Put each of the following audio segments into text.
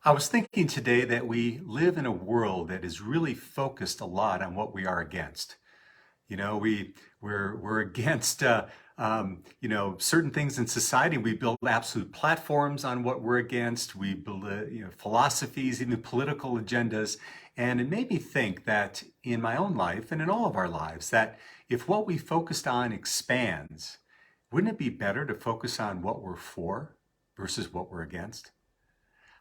I was thinking today that we live in a world that is really focused a lot on what we are against. You know, we're against certain things in society. We build absolute platforms on what we're against. We build philosophies, even political agendas, and it made me think that in my own life and in all of our lives, that if what we focused on expands, wouldn't it be better to focus on what we're for versus what we're against?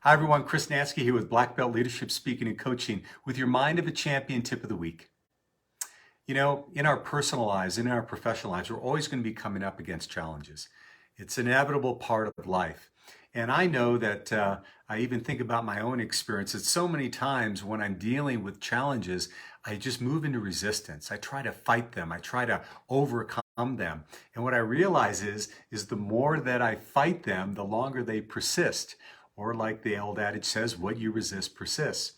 Hi, everyone. Chris Natzke here with Black Belt Leadership Speaking and Coaching with your Mind of a Champion tip of the week. You know, in our personal lives, in our professional lives, we're always going to be coming up against challenges. It's an inevitable part of life. And I know that I even think about my own experience that so many times when I'm dealing with challenges, I just move into resistance. I try to fight them. I try to overcome them. And what I realize is the more that I fight them, the longer they persist. Or like the old adage says, what you resist persists.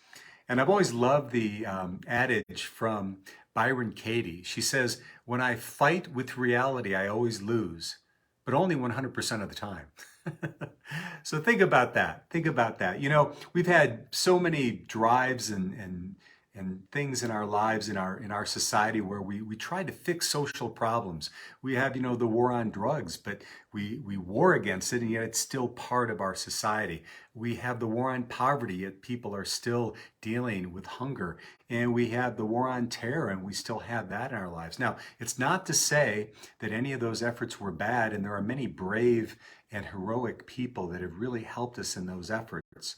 And I've always loved the adage from Byron Katie. She says, when I fight with reality, I always lose, but only 100% of the time. So think about that. Think about that. You know, we've had so many drives and things in our lives, in our society, where we try to fix social problems. We have, you know, the war on drugs, but we war against it, and yet it's still part of our society. We have the war on poverty, yet people are still dealing with hunger. And we have the war on terror, and we still have that in our lives. Now, it's not to say that any of those efforts were bad, and there are many brave and heroic people that have really helped us in those efforts.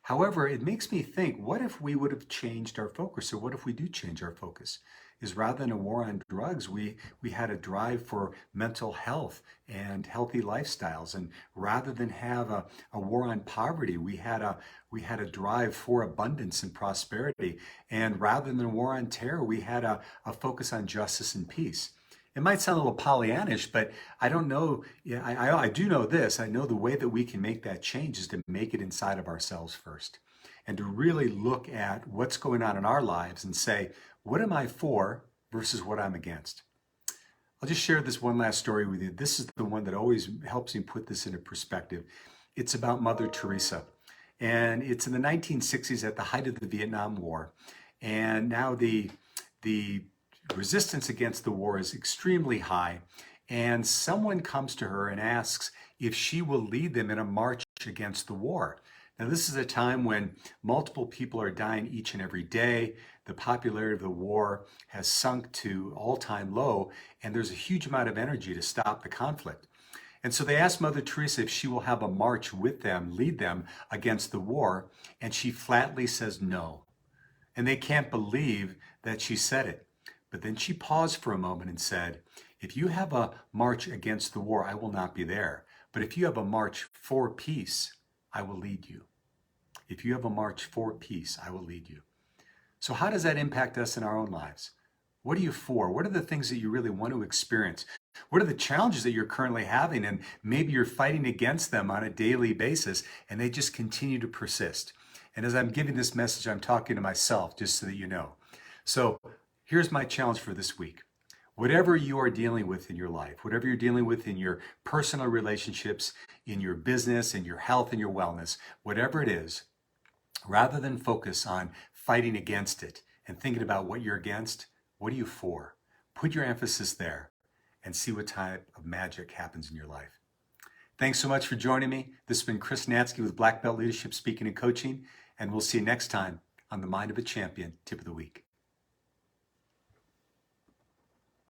However, it makes me think, what if we would have changed our focus? Or what if we do change our focus? Is rather than a war on drugs, we had a drive for mental health and healthy lifestyles. And rather than have a war on poverty, we had a drive for abundance and prosperity. And rather than a war on terror, we had a focus on justice and peace. It might sound a little Pollyannish, but I don't know. Yeah, I do know this. I know the way that we can make that change is to make it inside of ourselves first and to really look at what's going on in our lives and say, what am I for versus what I'm against? I'll just share this one last story with you. This is the one that always helps me put this into perspective. It's about Mother Teresa. And it's in the 1960s at the height of the Vietnam War. And now the resistance against the war is extremely high, and someone comes to her and asks if she will lead them in a march against the war. Now, this is a time when multiple people are dying each and every day. The popularity of the war has sunk to all-time low, and there's a huge amount of energy to stop the conflict. And so they ask Mother Teresa if she will have a march with them, lead them against the war, and she flatly says no. And they can't believe that she said it. But then she paused for a moment and said, if you have a march against the war, I will not be there. But if you have a march for peace, I will lead you. If you have a march for peace, I will lead you. So how does that impact us in our own lives? What are you for? What are the things that you really want to experience? What are the challenges that you're currently having? And maybe you're fighting against them on a daily basis, and they just continue to persist. And as I'm giving this message, I'm talking to myself, just so that you know. So here's my challenge for this week. Whatever you are dealing with in your life, whatever you're dealing with in your personal relationships, in your business, in your health, and your wellness, whatever it is, rather than focus on fighting against it and thinking about what you're against, what are you for? Put your emphasis there and see what type of magic happens in your life. Thanks so much for joining me. This has been Chris Natzke with Black Belt Leadership Speaking and Coaching, and we'll see you next time on the Mind of a Champion Tip of the Week.